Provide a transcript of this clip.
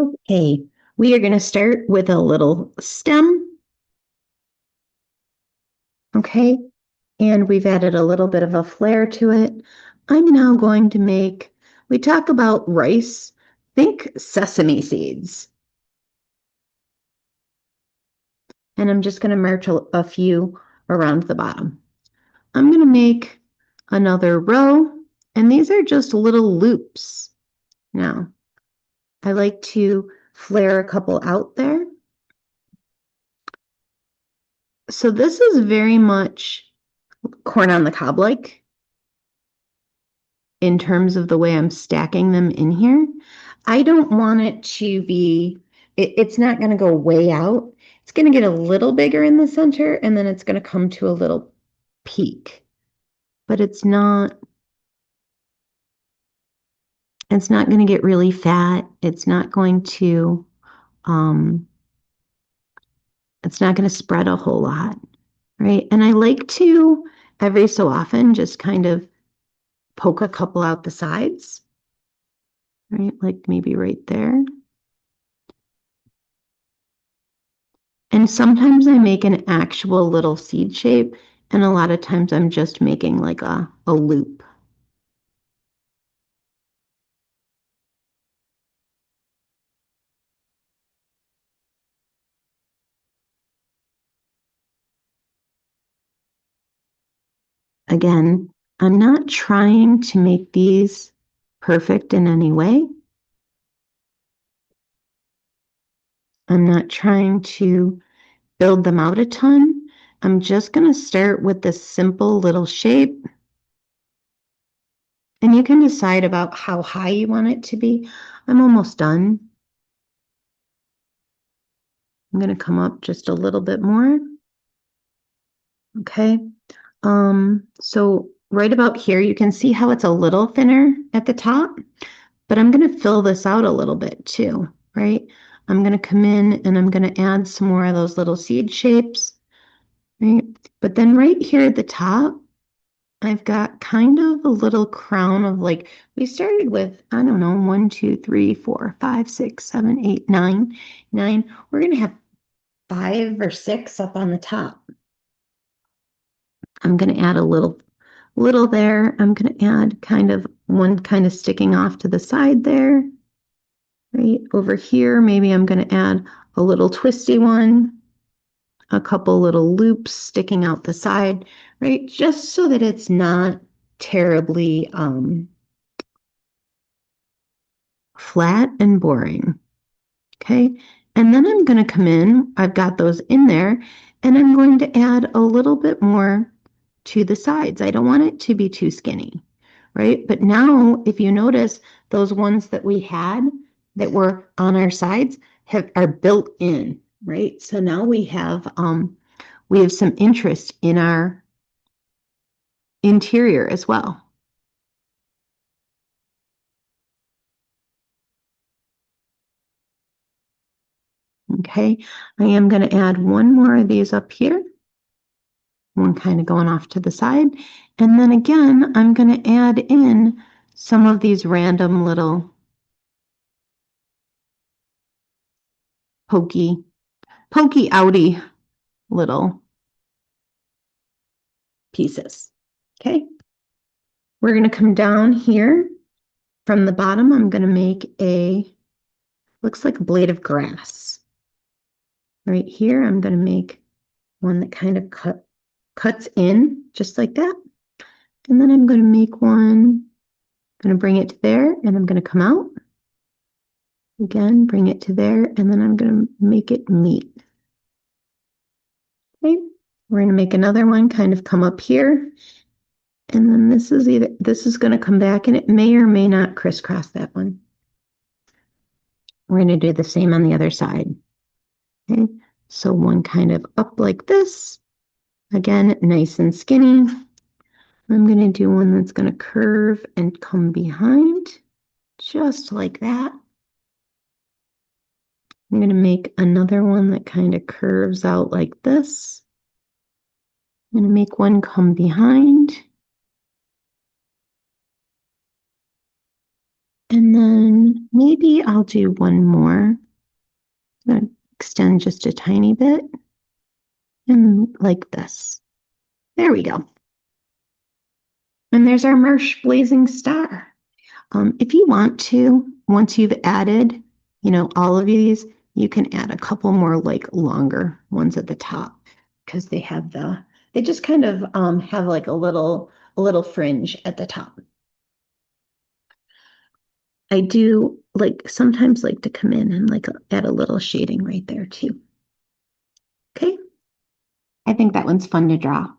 Okay, we are going to start with a little stem. Okay, and we've added a little bit of a flare to it. I'm now going to make, we talk about rice, think sesame seeds. And I'm just going to march a few around the bottom. I'm going to make another row, and these are just little loops. Now, I like to flare a couple out there. So this is very much corn on the cob like in terms of the way I'm stacking them in here. I don't want it to be, it's not going to go way out. It's going to get a little bigger in the center, and then it's going to come to a little peak. But it's not going to get really fat. It's not going to spread a whole lot, right? And I like to every so often just kind of poke a couple out the sides, right? Like maybe right there. And sometimes I make an actual little seed shape, and a lot of times I'm just making like a loop. Again, I'm not trying to make these perfect in any way. I'm not trying to build them out a ton. I'm just going to start with this simple little shape. And you can decide about how high you want it to be. I'm almost done. I'm going to come up just a little bit more. Okay. So right about here, you can see how it's a little thinner at the top, but I'm going to fill this out a little bit too, right? I'm going to come in and I'm going to add some more of those little seed shapes, right? But then right here at the top, I've got kind of a little crown of like, we started with, I don't know, 1, 2, 3, 4, 5, 6, 7, 8, 9. We're going to have 5 or 6 up on the top. I'm going to add a little there. I'm going to add kind of one kind of sticking off to the side there. Right over here, maybe I'm going to add a little twisty one, a couple little loops sticking out the side, right? Just so that it's not terribly flat and boring. Okay. And then I'm going to come in, I've got those in there, and I'm going to add a little bit more to the sides. I don't want it to be too skinny, right? But now, if you notice, those ones that we had that were on our sides are built in, right? So now we have some interest in our interior as well. Okay, I am going to add one more of these up here. One kind of going off to the side. And then again, I'm going to add in some of these random little pokey outy little pieces. Okay. We're going to come down here from the bottom. I'm going to make looks like a blade of grass. Right here, I'm going to make one that kind of cuts in just like that. And then I'm going to make one, I'm going to bring it to there, and I'm going to come out. Again, bring it to there, and then I'm going to make it meet. Okay, we're going to make another one kind of come up here. And then this is going to come back, and it may or may not crisscross that one. We're going to do the same on the other side. Okay, so one kind of up like this. Again, nice and skinny. I'm going to do one that's going to curve and come behind, just like that. I'm going to make another one that kind of curves out like this. I'm going to make one come behind. And then Maybe I'll do one more. I'm gonna extend just a tiny bit and like this. There we go. And there's our Marsh blazing star. If you want to, once you've added, all of these, you can add a couple more like longer ones at the top because they just kind of have like a little fringe at the top. I do like sometimes like to come in and like add a little shading right there too. Okay. I think that one's fun to draw.